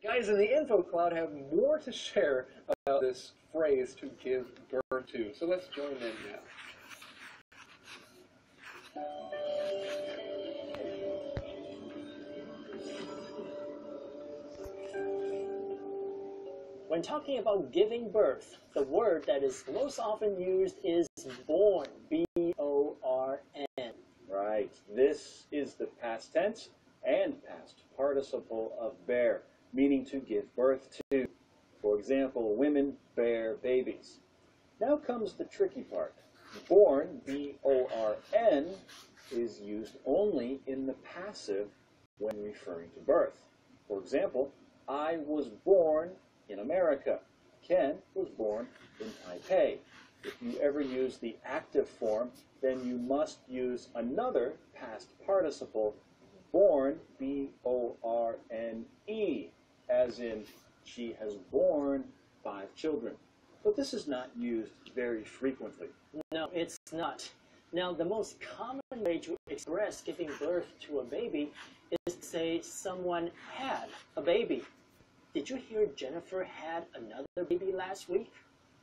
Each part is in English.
Guys in the info cloud have more to share about this phrase to give birth to. So let's join them now. When talking about giving birth, the word that is most often used is born, B-O-R-N. Right. This is the past tense and past participle of bear, meaning to give birth to. For example, women bear babies. Now comes the tricky part. Born, B-O-R-N, is used only in the passive when referring to birth. For example, I was born in America. Ken was born in Taipei. If you ever use the active form, then you must use another past participle, born, B-O-R-N-E, as in she has born 5 children. But this is not used very frequently. No, it's not. Now, the most common way to express giving birth to a baby is to say someone had a baby. Did you hear Jennifer had another baby last week?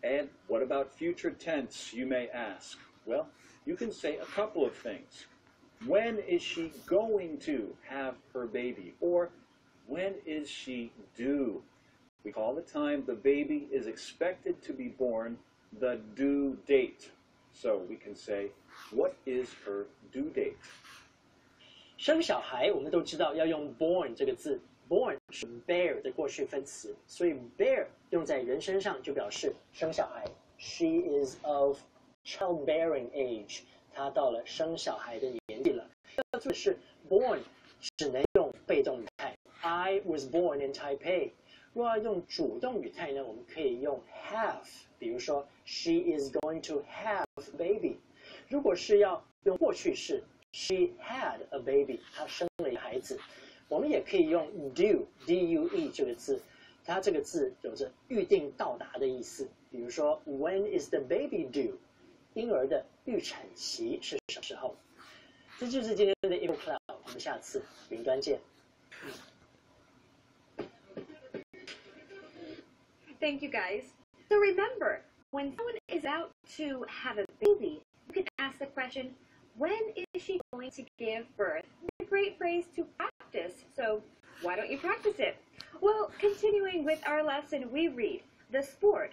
And what about future tense, you may ask? Well, you can say a couple of things. When is she going to have her baby? Or when is she due? We call the time the baby is expected to be born the due date. So we can say, what is her due date? 生小孩我们都知道要用 born 这个字。Born 是 bear 的过去分词，所以 bear 用在人身上就表示生小孩。She is of childbearing age， 她到了生小孩的年纪了。要注意的是 born 只能用被动语态。I was born in Taipei。若要用主动语态呢，我们可以用 have， 比如说 She is going to have a baby。如果是要用过去式 ，She had a baby， 她生了一个孩子。我们也可以用 due D-U-E 这个字，它这个字有着预定到达的意思。比如说 When is the baby due？ 婴儿的预产期是什么时候？这就是今天的 Info Cloud， 我们下次云端见。Thank you, guys. So remember, when someone is out to have a baby, you can ask the question, when is she going to give birth? It's a great phrase to practice, so why don't you practice it? Well, continuing with our lesson, we read, the sport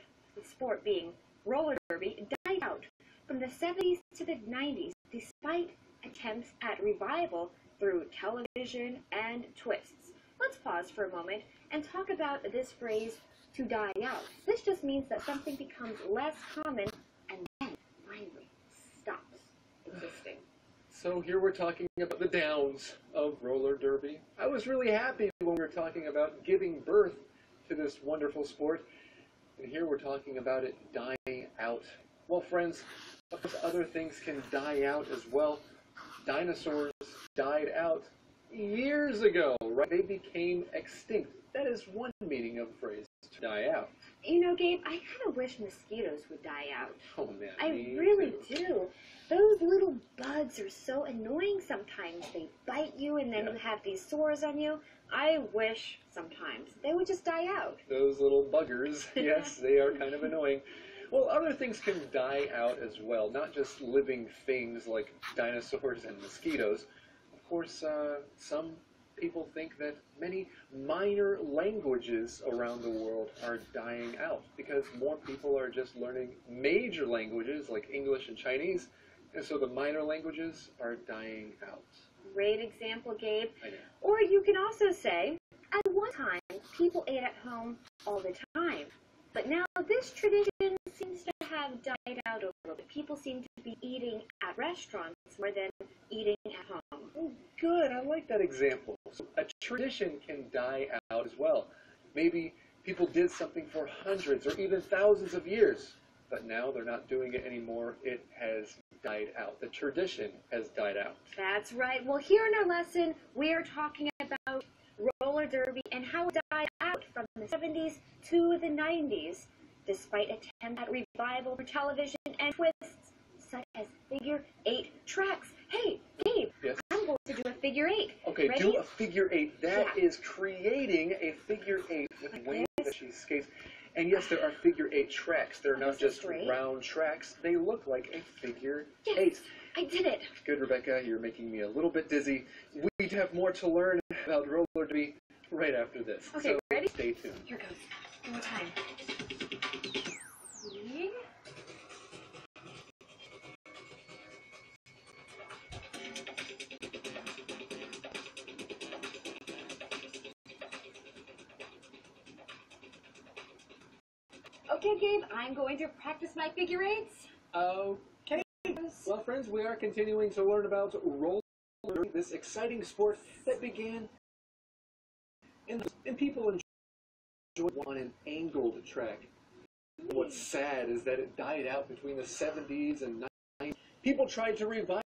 being roller derby, died out from the 70s to the 90s despite attempts at revival through television and twists. Let's pause for a moment and talk about this phrase, to die out. This just means that something becomes less common and then finally stops existing. So here we're talking about the downs of roller derby. I was really happy when we were talking about giving birth to this wonderful sport. And here we're talking about it dying out. Well, friends, of course, other things can die out as well. Dinosaurs died out years ago, right? They became extinct. That is one meaning of the phrase, to die out. You know, Gabe, I kind of wish mosquitoes would die out. Oh, man. I really do. Those little bugs are so annoying sometimes. They bite you and then you have these sores on you. I wish sometimes they would just die out. Those little buggers, yes, they are kind of annoying. Well, other things can die out as well, not just living things like dinosaurs and mosquitoes. Of course, some people think that many minor languages around the world are dying out because more people are just learning major languages like English and Chinese, and so the minor languages are dying out. Great example, Gabe. I know. Or you can also say, at one time, people ate at home all the time. But now this tradition seems to have died out a little bit. People seem to be eating at restaurants more than eating at home. Oh, good. I like that example. So a tradition can die out as well. Maybe people did something for hundreds or even thousands of years, but now they're not doing it anymore. It has died out. The tradition has died out. That's right. Well, here in our lesson, we are talking about roller derby and how it died out from the 70s to the 90s, despite attempts at revival for television and twists, such as figure 8 tracks. Hey, Gabe, yes? I'm going to do a figure eight. Okay, Ready? do a figure eight. That Yeah. is creating a figure eight with the way that she skates. And yes, there are figure eight tracks. They're not This is just great. round tracks. They look like a figure Yes, eight. I did it. Good, Rebecca. You're making me a little bit dizzy. We have more to learn about roller derby right after this. Okay, so ready? Stay tuned. Here goes. One more time. Ready? Okay, Gabe, I'm going to practice my figure eights. Okay. Well, friends, we are continuing to learn about roller derby, this exciting sport that began and people enjoyed on an angled track. What's sad is that it died out between the 70s and 90s. People tried to revive